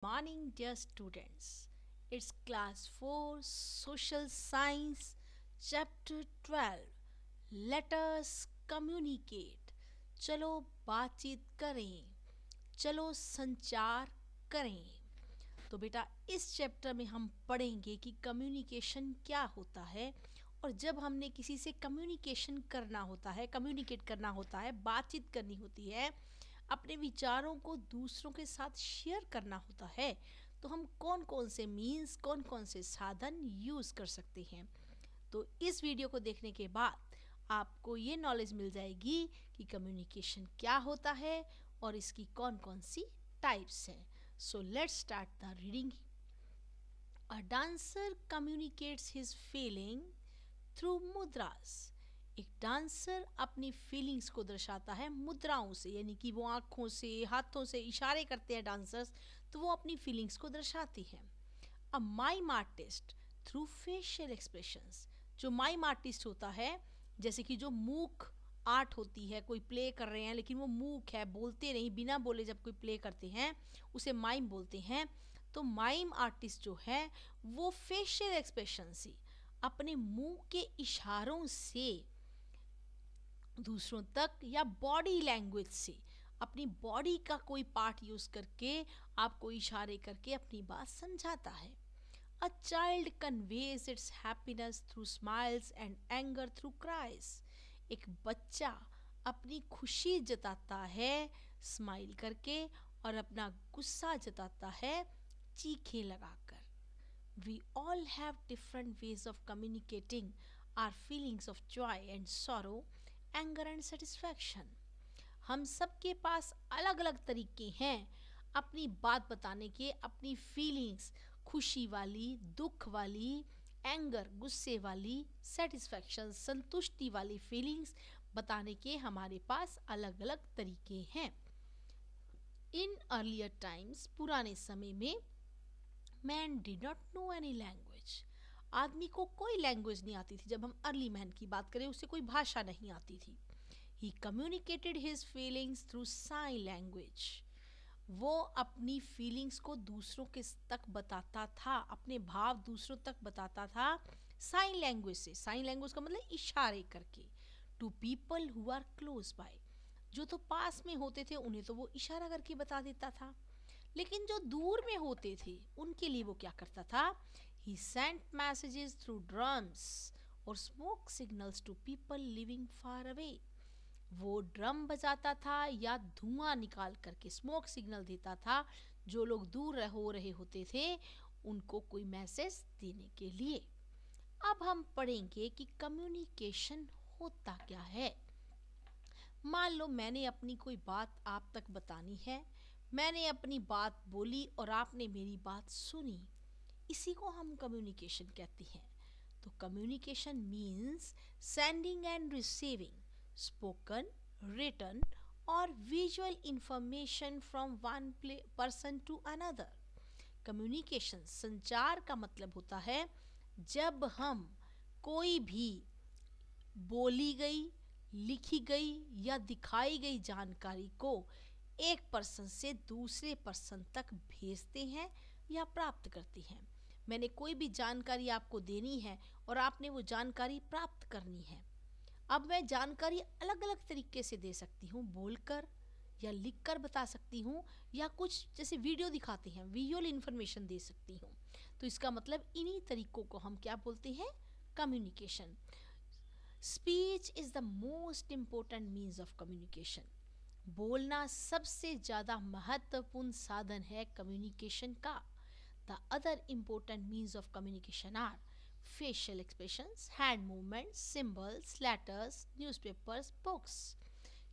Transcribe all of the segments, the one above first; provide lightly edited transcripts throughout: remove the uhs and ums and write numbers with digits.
Morning, dear students. It's class 4 Social Science, chapter 12. Let us communicate. चलो बातचीत करें, चलो संचार करें। तो बेटा इस चैप्टर में हम पढ़ेंगे कि कम्युनिकेशन क्या होता है और जब हमने किसी से कम्युनिकेशन करना होता है, कम्युनिकेट करना होता है, बातचीत करनी होती है, अपने विचारों को दूसरों के साथ शेयर करना होता है, तो हम कौन कौन से मीन्स, कौन कौन से साधन यूज़ कर सकते हैं। तो इस वीडियो को देखने के बाद आपको ये नॉलेज मिल जाएगी कि कम्युनिकेशन क्या होता है और इसकी कौन कौन सी टाइप्स हैं। So let's start the reading. A dancer communicates his feeling through mudras. एक डांसर अपनी फीलिंग्स को दर्शाता है मुद्राओं से, यानी कि वो आँखों से, हाथों से इशारे करते हैं डांसर्स, तो वो अपनी फीलिंग्स को दर्शाती हैं। A mime artist through facial expressions. जो माइम आर्टिस्ट होता है, जैसे कि जो मूक आर्ट होती है, कोई प्ले कर रहे हैं लेकिन वो मूक है, बोलते नहीं, बिना बोले जब कोई प्ले करते हैं उसे माइम बोलते हैं। तो माइम आर्टिस्ट जो है वो फेशियल एक्सप्रेशन से, अपने मुंह के इशारों से दूसरों तक या बॉडी लैंग्वेज से, अपनी बॉडी का कोई पार्ट यूज करके, आपको इशारे करके अपनी बात समझाता है। A child conveys it's happiness through smiles and anger through cries. एक बच्चा अपनी खुशी जताता है स्माइल करके और अपना गुस्सा जताता है चीखें लगाकर। We all have different ways of communicating our feelings of joy and sorrow, anger and satisfaction. हम सबके पास अलग अलग तरीके हैं अपनी बात बताने के, अपनी फीलिंग्स, खुशी वाली, दुख वाली, एंगर गुस्से वाली, सेटिस्फैक्शन संतुष्टि वाली फीलिंग्स बताने के हमारे पास अलग अलग तरीके हैं। इन अर्लियर टाइम्स, पुराने समय में, man did not know any language. आदमी को कोई लैंग्वेज नहीं आती थी। जब हम अर्ली मैन की बात करें, उसे कोई भाषा नहीं आती थी। He communicated his feelings through sign language. वो अपनी फीलिंग्स को दूसरों के तक बताता था, अपने भाव दूसरों तक बताता था साइन लैंग्वेज से। साइन लैंग्वेज का मतलब इशारे करके। To people who are close by. जो तो पास में होते थे उन्हें तो वो इशारा करके बता देता था, लेकिन जो दूर में होते थे उनके लिए वो क्या करता था? He sent messages through drums और smoke signals to people living far away. वो ड्रम बजाता था या धुआं निकाल करके स्मोक सिग्नल देता था जो लोग दूर हो रहे होते थे उनको कोई मैसेज देने के लिए। अब हम पढ़ेंगे कि कम्युनिकेशन होता क्या है। मान लो मैंने अपनी कोई बात आप तक बतानी है, मैंने अपनी बात बोली और आपने मेरी बात सुनी, इसी को हम कम्युनिकेशन कहते हैं। तो communication means sending and receiving spoken, written और visual information from one person to another. Communication संचार का मतलब होता है जब हम कोई भी बोली गई, लिखी गई या दिखाई गई जानकारी को एक पर्सन से दूसरे पर्सन तक भेजते हैं या प्राप्त करते हैं। मैंने कोई भी जानकारी आपको देनी है और आपने वो जानकारी प्राप्त करनी है। अब मैं जानकारी अलग अलग तरीके से दे सकती हूँ, बोलकर या लिखकर बता सकती हूँ, या कुछ जैसे वीडियो दिखाते हैं विजुअल इन्फॉर्मेशन दे सकती हूँ। तो इसका मतलब इन्हीं तरीकों को हम क्या बोलते हैं? Communication. Speech is the most important means of communication. बोलना सबसे ज़्यादा महत्वपूर्ण साधन है कम्युनिकेशन का। The other important means of communication are facial expressions, hand movements, symbols, letters, newspapers, books.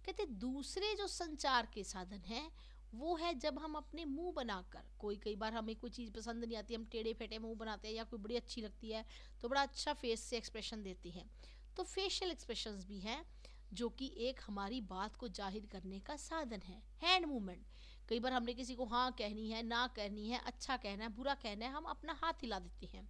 कहते दूसरे जो संचार के साधन हैं वो है जब हम अपने मुंह बनाकर, कई बार हमें कोई चीज़ पसंद नहीं आती, हम टेढ़े फेंटे मुंह बनाते हैं, या कोई बड़ी अच्छी लगती है तो बड़ा अच्छा फेस से एक्सप्रेशन देते हैं। तो फेशियल एक्सप्रेशंस भी हैं जो कि एक हमारी बात को जाहिर करने का साधन है। हैंड मूवमेंट, कई बार हमने किसी को हाँ कहनी है, ना कहनी है, अच्छा कहना है, बुरा कहना है, हम अपना हाथ हिला देते हैं।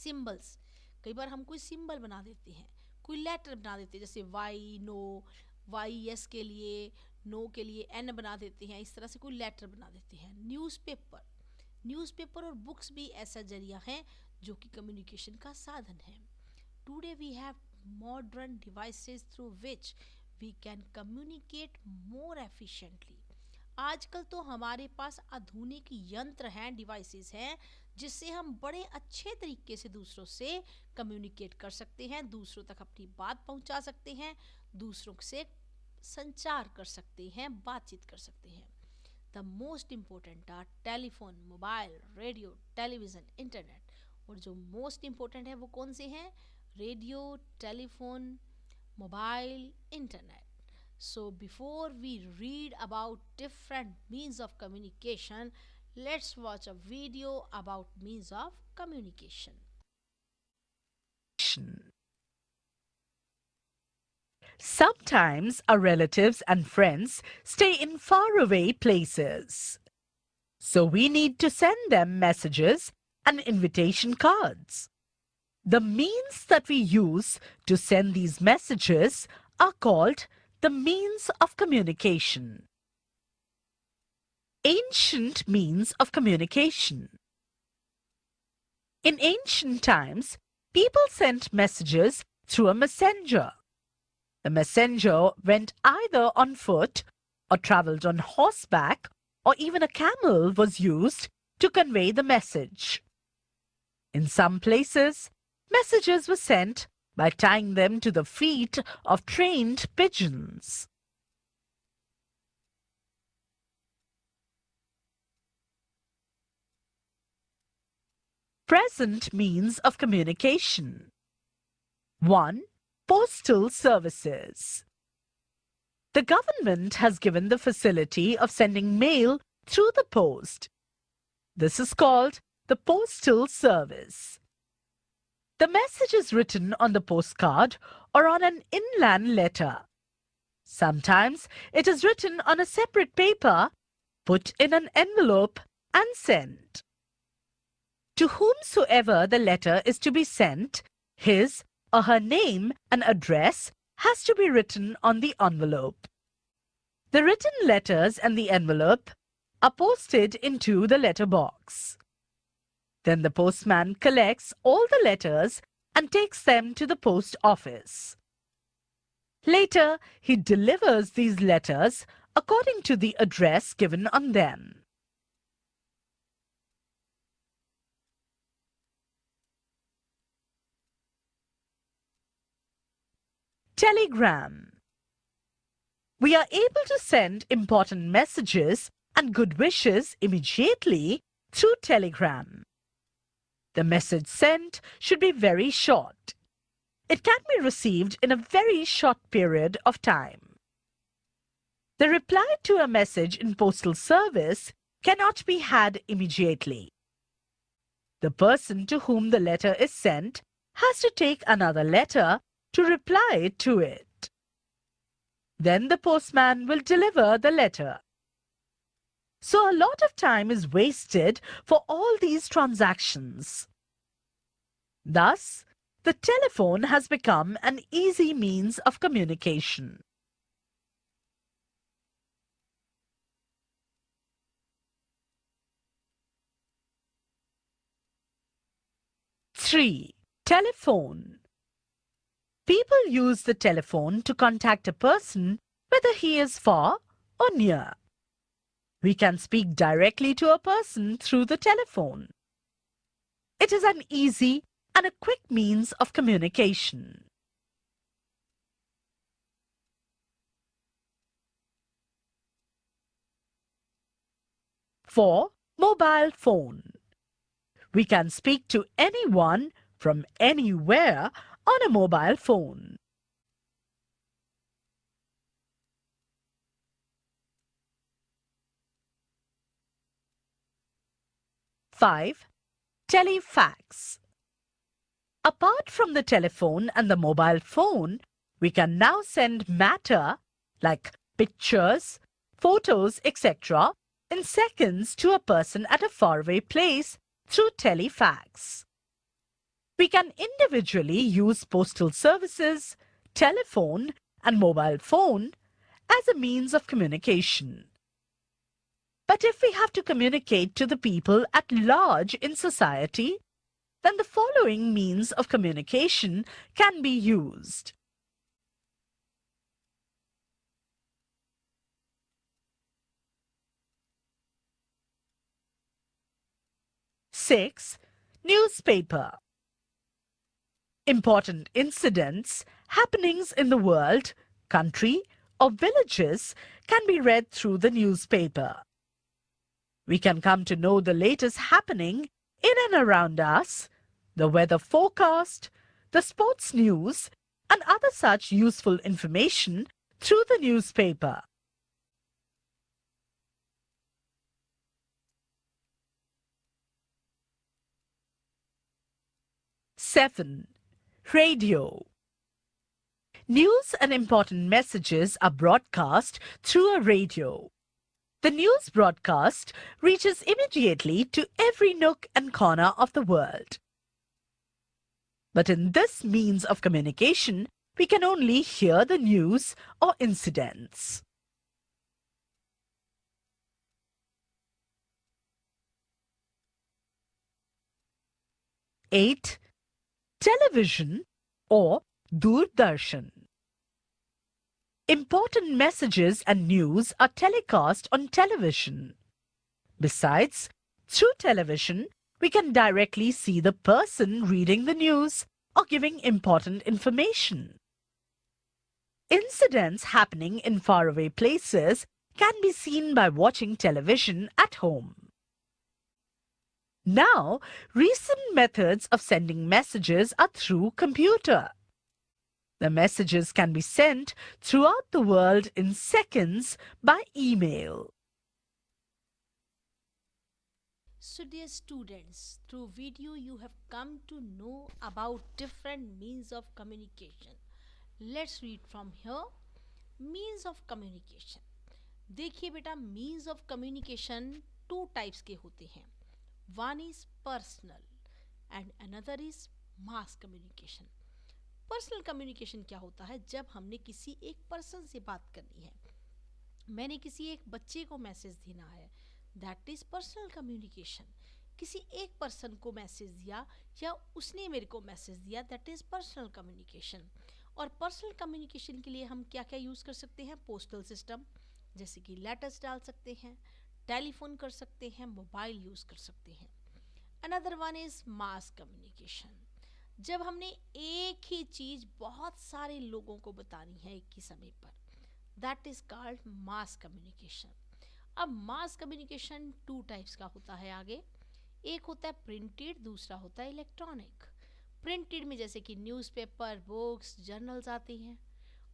सिंबल्स, कई बार हम कोई सिंबल बना देते हैं, कोई लेटर बना देते हैं, जैसे वाई नो, वाई यस के लिए, नो के लिए एन बना देते हैं, इस तरह से कोई लेटर बना देते हैं। न्यूज़पेपर, न्यूज़पेपर और बुक्स भी ऐसा जरिया है जो कि कम्युनिकेशन का साधन है. Today we have modern devices through which we can communicate more efficiently. आजकल तो हमारे पास आधुनिक यंत्र हैं, डिवाइसेस हैं, जिससे हम बड़े अच्छे तरीके से दूसरों से कम्युनिकेट कर सकते हैं, दूसरों तक अपनी बात पहुंचा सकते हैं, दूसरों से संचार कर सकते हैं, बातचीत कर सकते हैं. The most important are telephone, mobile, radio, television, internet. और जो मोस्ट इम्पोर्टेंट है वो कौन से हैं? Radio, telephone, mobile, internet. So before we read about different means of communication, let's watch a video about means of communication. Sometimes our relatives and friends stay in faraway places. So we need to send them messages and invitation cards. The means that we use to send these messages are called the means of communication. Ancient means of communication. In ancient times, people sent messages through a messenger. The messenger went either on foot or traveled on horseback, or even a camel was used to convey the message. In some places, messages were sent by tying them to the feet of trained pigeons. Present means of communication. 1. Postal services. The government has given the facility of sending mail through the post. This is called the postal service. The message is written on the postcard or on an inland letter. Sometimes it is written on a separate paper, put in an envelope and sent. To whomsoever the letter is to be sent, his or her name and address has to be written on the envelope. The written letters and the envelope are posted into the letter box. Then the postman collects all the letters and takes them to the post office. Later, he delivers these letters according to the address given on them. Telegram. We are able to send important messages and good wishes immediately through telegram. The message sent should be very short. It can be received in a very short period of time. The reply to a message in postal service cannot be had immediately. The person to whom the letter is sent has to take another letter to reply to it. Then the postman will deliver the letter. So a lot of time is wasted for all these transactions. Thus, the telephone has become an easy means of communication. Three. Telephone. People use the telephone to contact a person whether he is far or near. We can speak directly to a person through the telephone. It is an easy and a quick means of communication. Four. Mobile phone. We can speak to anyone from anywhere on a mobile phone. 5. Telefax. Apart from the telephone and the mobile phone, we can now send matter like pictures, photos, etc. in seconds to a person at a faraway place through telefax. We can individually use postal services, telephone and mobile phone as a means of communication. But if we have to communicate to the people at large in society, then the following means of communication can be used. Six, newspaper. Important incidents, happenings in the world, country, or villages can be read through the newspaper. We can come to know the latest happening in and around us, the weather forecast, the sports news, and other such useful information through the newspaper. Seven, radio. News and important messages are broadcast through a radio. The news broadcast reaches immediately to every nook and corner of the world. But in this means of communication, we can only hear the news or incidents. Eight, television or Doordarshan. Important messages and news are telecast on television. Besides, through television, we can directly see the person reading the news or giving important information. Incidents happening in faraway places can be seen by watching television at home. Now, recent methods of sending messages are through computer. The messages can be sent throughout the world in seconds by email. So dear students, through video you have come to know about different means of communication. Let's read from here. Means of communication. देखिए बेटा, means of communication two types के होते हैं. One is personal and another is mass communication. Personal communication क्या होता है? जब हमने किसी एक पर्सन से बात करनी है, मैंने किसी एक बच्चे को मैसेज देना है, दैट इज पर्सनल कम्युनिकेशन. किसी एक पर्सन को मैसेज दिया या उसने मेरे को मैसेज दिया, दैट इज पर्सनल कम्युनिकेशन. और पर्सनल कम्युनिकेशन के लिए हम क्या क्या यूज़ कर सकते हैं? पोस्टल सिस्टम, जैसे कि लेटर्स डाल सकते हैं, टेलीफोन कर सकते हैं, मोबाइल यूज़ कर सकते हैं. Another one is mass communication. जब हमने एक ही चीज बहुत सारे लोगों को बतानी है एक ही समय पर, that is called mass communication. अब मास कम्युनिकेशन टू टाइप्स का होता है आगे. एक होता है प्रिंटेड, दूसरा होता है इलेक्ट्रॉनिक. प्रिंटेड में जैसे कि न्यूज़पेपर, बुक्स, जर्नल्स आती हैं,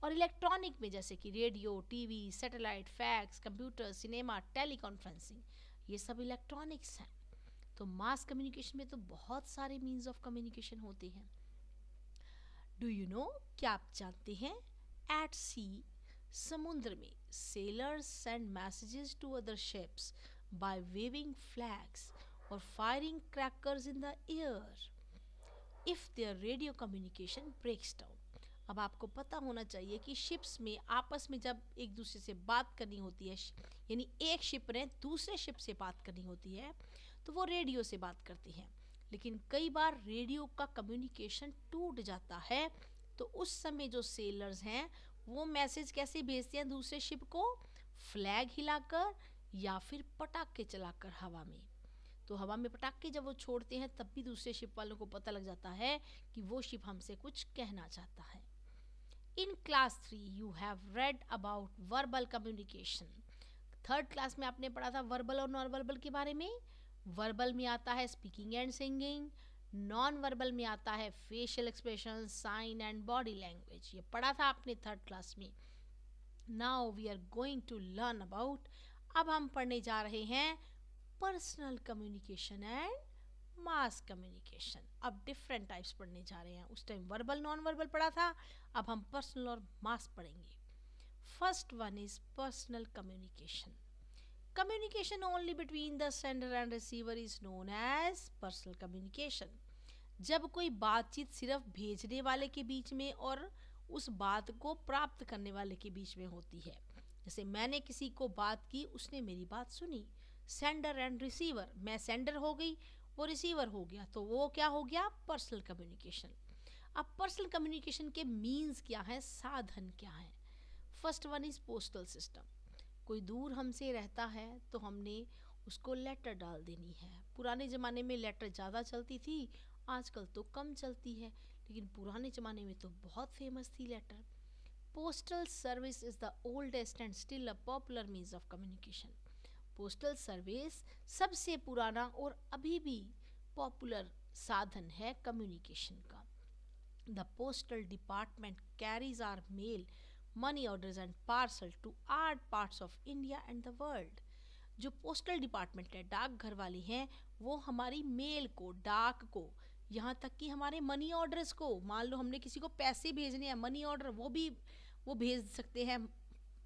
और इलेक्ट्रॉनिक में जैसे कि radio, TV, satellite, fax, computer, cinema, teleconferencing, ये सब इलेक्ट्रॉनिक्स हैं. तो मास कम्युनिकेशन में तो बहुत सारे मीन्स ऑफ कम्युनिकेशन होते हैं. डू यू नो, क्या आप जानते हैं? एट सी, समुद्र में, sailors send messages to other ships by waving flags और firing crackers in the air if there radio communication breaks down. अब आपको पता होना चाहिए कि शिप्स में आपस में जब एक दूसरे से बात करनी होती है, यानी एक शिप ने दूसरे शिप से बात करनी होती है, तो वो रेडियो से बात करती हैं. लेकिन कई बार रेडियो का कम्युनिकेशन टूट जाता है, तो उस समय जो सेलर्स हैं वो मैसेज कैसे भेजते हैं दूसरे शिप को? फ्लैग हिलाकर या फिर पटाखे चलाकर हवा में. तो हवा में पटाखे जब वो छोड़ते हैं तब भी दूसरे शिप वालों को पता लग जाता है कि वो शिप हमसे कुछ कहना चाहता है. In class 3 you have read about verbal communication. Third class में आपने पढ़ा था वर्बल और नॉन वर्बल के बारे में. वर्बल में आता है speaking and singing, non verbal में आता है facial expression, sign and body language. ये पढ़ा था आपने थर्ड क्लास में. Now we are going to learn about, अब हम पढ़ने जा रहे हैं personal communication and mass communication. अब डिफरेंट टाइप्स पढ़ने जा रहे हैं. उस टाइम वर्बल नॉन वर्बल पढ़ा था, अब हम पर्सनल और मास पढ़ेंगे. First one is personal communication. Communication only between the sender and receiver is known as personal communication. जब कोई बातचीत सिर्फ भेजने वाले के बीच में और उस बात को प्राप्त करने वाले के बीच में होती है, जैसे मैंने किसी को बात की, उसने मेरी बात सुनी, सेंडर एंड रिसीवर, मैं सेंडर हो गई, वो रिसीवर हो गया, तो वो क्या हो गया, पर्सनल कम्युनिकेशन। अब पर्सनल कम्युनिकेशन के मीन्स क्या हैं, साधन क्या हैं। First one is postal system. कोई दूर हमसे रहता है तो हमने उसको लेटर डाल देनी है। पुराने ज़माने में लेटर ज़्यादा चलती थी, आजकल तो कम चलती है, लेकिन पुराने ज़माने में तो बहुत फेमस थी letter. Postal service is the oldest and still a popular means of communication. Postal service सबसे पुराना और अभी भी पॉपुलर साधन है कम्युनिकेशन का। The postal department carries our mail, money orders and parcel to all parts of India and the world. जो postal department है, डाकघर वाले हैं, वो हमारी मेल को, डाक को, यहाँ तक कि हमारे मनी ऑर्डर्स को, मान लो हमने किसी को पैसे भेजने हैं, मनी ऑर्डर, वो भेज सकते हैं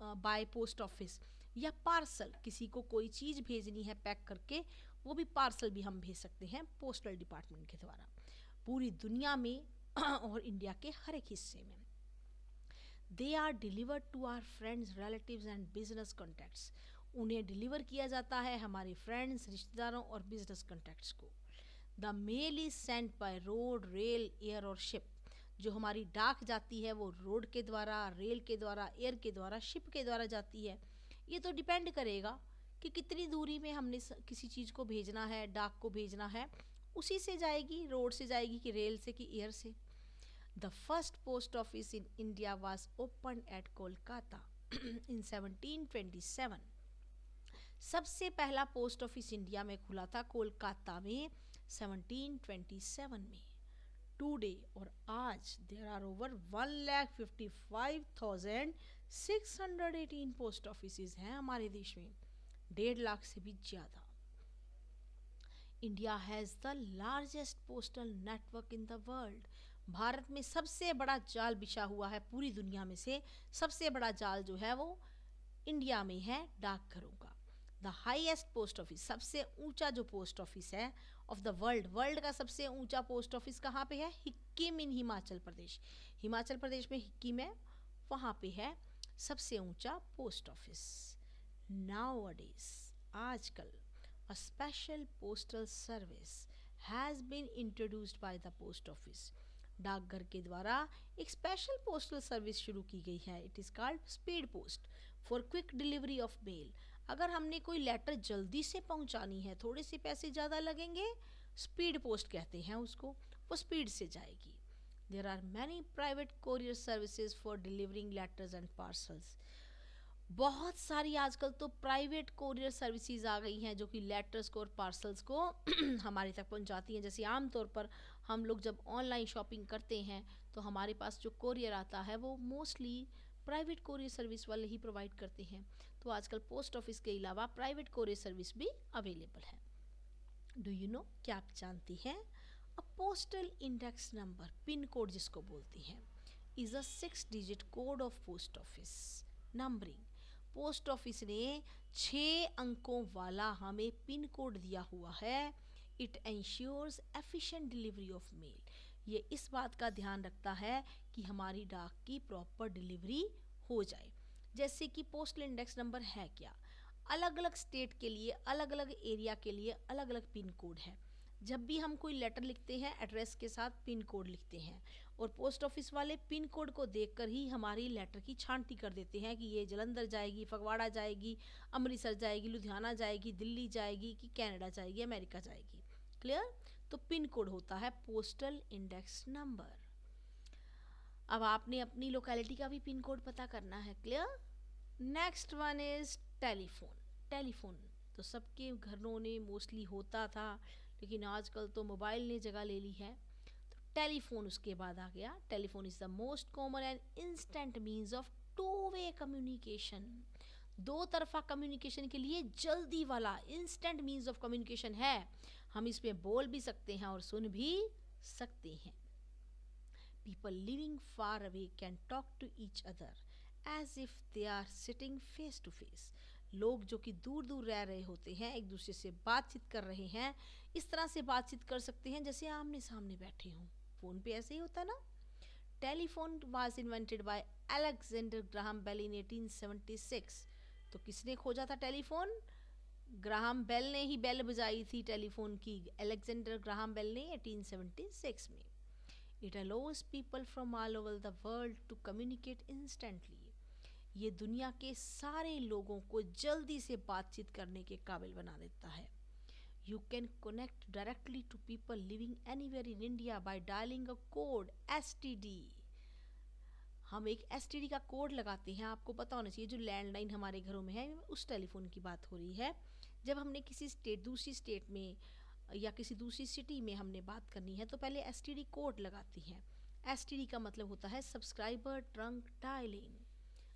बाय पोस्ट ऑफिस। या पार्सल, किसी को कोई चीज़ भेजनी है पैक करके, वो भी पार्सल भी हम भेज सकते हैं पोस्टल डिपार्टमेंट के द्वारा, पूरी दुनिया में और इंडिया के हर एक हिस्से में। They are delivered to our friends, relatives and business contacts. उन्हें डिलीवर किया जाता है हमारे फ्रेंड्स, रिश्तेदारों और बिजनेस कॉन्टैक्ट्स को। The mail is sent by road, rail, air और शिप। जो हमारी डाक जाती है वो रोड के द्वारा, रेल के द्वारा, एयर के द्वारा, शिप के द्वारा जाती है। ये तो डिपेंड करेगा कि कितनी दूरी में हमने किसी चीज़ को भेजना है, डाक को भेजना है, उसी से जाएगी, रोड से जाएगी कि रेल से कि एयर से। The first post office in India was opened at Kolkata in 1727. सबसे पहला पोस्ट ऑफिस इंडिया में खुला था कोलकाता में 1727 में। टुडे और आज there are over 1,55,618 post office हैं हमारे देश में, 1.5 लाख से भी ज़्यादा। India has the largest postal network in the world. Bharat में सबसे बड़ा जाल बिछा हुआ है, पूरी दुनिया में से सबसे बड़ा जाल जो है वो इंडिया में है डाकघरों का। द हाईएस्ट पोस्ट ऑफिस, सबसे ऊंचा जो पोस्ट ऑफिस है ऑफ द वर्ल्ड, वर्ल्ड का सबसे ऊंचा पोस्ट ऑफिस कहाँ पे है, हिक्किम इन हिमाचल प्रदेश। हिमाचल प्रदेश में हिक्किम है, वहाँ पे है सबसे ऊंचा पोस्ट ऑफिस। नाउअडेज, आजकल, a special postal service has been introduced by the post office. डाकघर के द्वारा एक स्पेशल पोस्टल सर्विस शुरू की गई है। It is called speed post for quick delivery of male. अगर हमने कोई लेटर जल्दी से पहुंचानी है, थोड़े से पैसे ज़्यादा लगेंगे, स्पीड पोस्ट कहते हैं उसको, वो स्पीड से जाएगी। There are many private courier services for delivering letters and parcels. बहुत सारी आजकल तो प्राइवेट कोरियर सर्विसेज आ गई हैं जो कि लेटर्स को और पार्सल्स को हमारे तक पहुंचाती हैं। जैसे आमतौर पर हम लोग जब ऑनलाइन शॉपिंग करते हैं तो हमारे पास जो कोरियर आता है वो मोस्टली प्राइवेट कोरियर सर्विस वाले ही प्रोवाइड करते हैं। तो आजकल पोस्ट ऑफिस के अलावा प्राइवेट कोरियर सर्विस भी अवेलेबल है। डू यू नो, क्या आप जानती हैं, a postal index number, pin code जिसको बोलती हैं, is a 6 digit code of post office numbering. Post office ने 6 अंकों वाला हमें पिन कोड दिया हुआ है। It ensures efficient delivery of male. ये इस बात का ध्यान रखता है कि हमारी डाक की प्रॉपर डिलीवरी हो जाए। जैसे कि पोस्टल इंडेक्स नंबर है क्या, अलग अलग स्टेट के लिए, अलग अलग एरिया के लिए अलग अलग पिन कोड है। जब भी हम कोई लेटर लिखते हैं एड्रेस के साथ पिन कोड लिखते हैं, और पोस्ट ऑफिस वाले पिन कोड को देखकर ही हमारी लेटर की छांटी कर देते हैं कि ये जलंधर जाएगी, फगवाड़ा जाएगी, अमृतसर जाएगी, लुधियाना जाएगी, दिल्ली जाएगी, कि कनाडा जाएगी, अमेरिका जाएगी। क्लियर? तो पिन कोड होता है पोस्टल इंडेक्स नंबर। अब आपने अपनी लोकेलिटी का भी पिन कोड पता करना है। Clear? Next one is telephone. Telephone तो सबके घरों में मोस्टली होता था, लेकिन आजकल तो मोबाइल ने जगह ले ली है, तो टेलीफोन उसके बाद आ गया। Telephone is the most common and instant means of two way communication. दो तरफा कम्युनिकेशन के लिए जल्दी वाला इंस्टेंट मीन्स ऑफ कम्युनिकेशन है। हम इसमें बोल भी सकते हैं और सुन भी सकते हैं। People living far away can talk to each other as if they are sitting face to face. लोग जो कि दूर दूर रह रहे होते हैं एक दूसरे से बातचीत कर रहे हैं, इस तरह से बातचीत कर सकते हैं जैसे आमने सामने बैठे हों। फ़ोन पे ऐसे ही होता ना। Telephone was invented by Alexander Graham Bell in 1876। तो किसने खोजा था टेलीफोन? ग्राहम बेल ने ही बेल बजाई थी टेलीफोन की, अलेक्जेंडर ग्राहम बेल ने 1876 में। It allows people from all over the world to communicate instantly. ये दुनिया के सारे लोगों को जल्दी से बातचीत करने के काबिल बना देता है। You can connect directly to people living anywhere in India by dialling a code STD। हम एक STD का कोड लगाते हैं, आपको पता होना चाहिए, जो लैंडलाइन हमारे घरों में है, उस टेलीफोन की बात हो रही है। जब हमने किसी दूसरी स्टेट में या किसी दूसरी सिटी में हमने बात करनी है तो पहले STD कोड लगाती हैं। STD का मतलब होता है सब्सक्राइबर ट्रंक डायलिंग।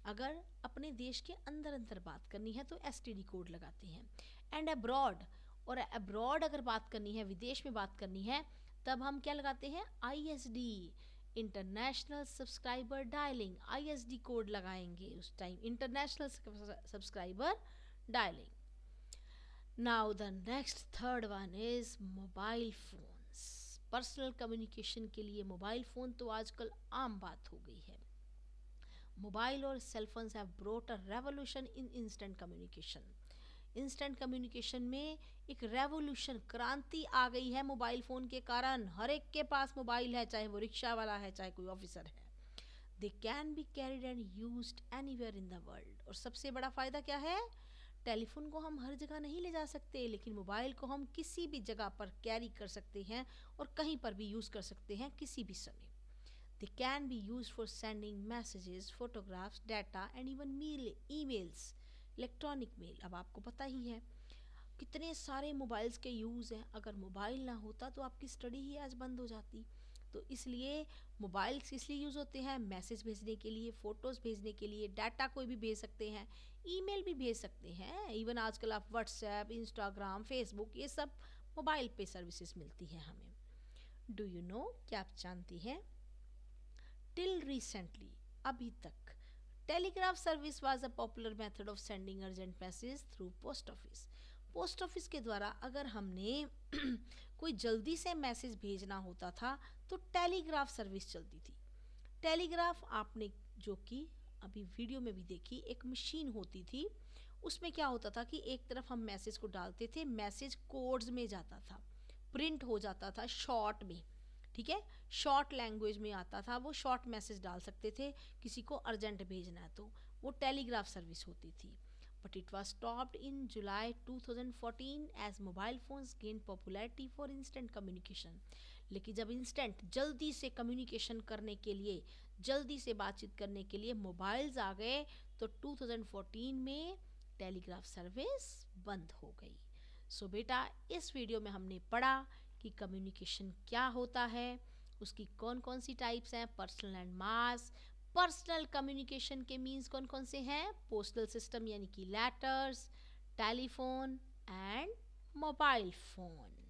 अगर अपने देश के अंदर अंदर बात करनी है तो STD कोड लगाते हैं। एंड अब्रॉड, और अब्रॉड अगर बात करनी है, विदेश में बात करनी है, तब हम क्या लगाते हैं? ISD, international subscriber dialling. ISD code लगाएंगे उस time, international subscriber dialling. Now the next third one is mobile phones. Personal communication के लिए मोबाइल फ़ोन तो आजकल आम बात हो गई है। मोबाइल और cell phones have brought a revolution in instant communication. Instant communication में एक रेवोल्यूशन, क्रांति आ गई है मोबाइल फ़ोन के कारण। हर एक के पास मोबाइल है, चाहे वो रिक्शा वाला है, चाहे कोई ऑफिसर है। They can be carried and used anywhere in the world. और सबसे बड़ा फ़ायदा क्या है? टेलीफोन को हम हर जगह नहीं ले जा सकते, लेकिन मोबाइल को हम किसी भी जगह पर कैरी कर सकते हैं और कहीं पर भी यूज़ कर सकते हैं किसी भी समय। They can be used for sending messages, photographs, data and even emails, electronic mail. अब आपको पता ही है कितने सारे मोबाइल्स के यूज़ हैं। अगर मोबाइल ना होता तो आपकी स्टडी ही आज बंद हो जाती। तो इसलिए मोबाइल्स इसलिए यूज़ होते हैं, मैसेज भेजने के लिए, फ़ोटोज़ भेजने के लिए, डाटा कोई भी भेज सकते हैं, ईमेल भी भेज सकते हैं। इवन आजकल आप व्हाट्सएप, इंस्टाग्राम, फेसबुक, ये सब मोबाइल पे सर्विसेज मिलती हैं हमें। डू यू नो, क्या आप जानती हैं? टिल रिसेंटली, अभी तक, telegraph service was a popular method of sending urgent message through post office. Post office के द्वारा अगर हमने कोई जल्दी से मैसेज भेजना होता था तो टेलीग्राफ सर्विस चलती थी। टेलीग्राफ आपने जो कि अभी वीडियो में भी देखी, एक मशीन होती थी। उसमें क्या होता था कि एक तरफ हम मैसेज को डालते थे, मैसेज कोड्स में जाता था, प्रिंट हो जाता था शॉर्ट में, ठीक है, शॉर्ट लैंग्वेज में आता था, वो शॉर्ट मैसेज डाल सकते थे, किसी को अर्जेंट भेजना है तो वो टेलीग्राफ सर्विस होती थी। But it was stopped in July 2014 as mobile phones gain popularity for instant communication. लेकिन जब इंस्टेंट, जल्दी से कम्युनिकेशन करने के लिए, जल्दी से बातचीत करने के लिए मोबाइल्स आ गए तो 2014 में टेलीग्राफ सर्विस बंद हो गई। सो बेटा, इस वीडियो में हमने पढ़ा कि कम्युनिकेशन क्या होता है, उसकी कौन कौन सी टाइप्स हैं, personal and mass. Personal communication के मीन्स कौन कौन से हैं? पोस्टल सिस्टम यानी कि letters, telephone and mobile phone.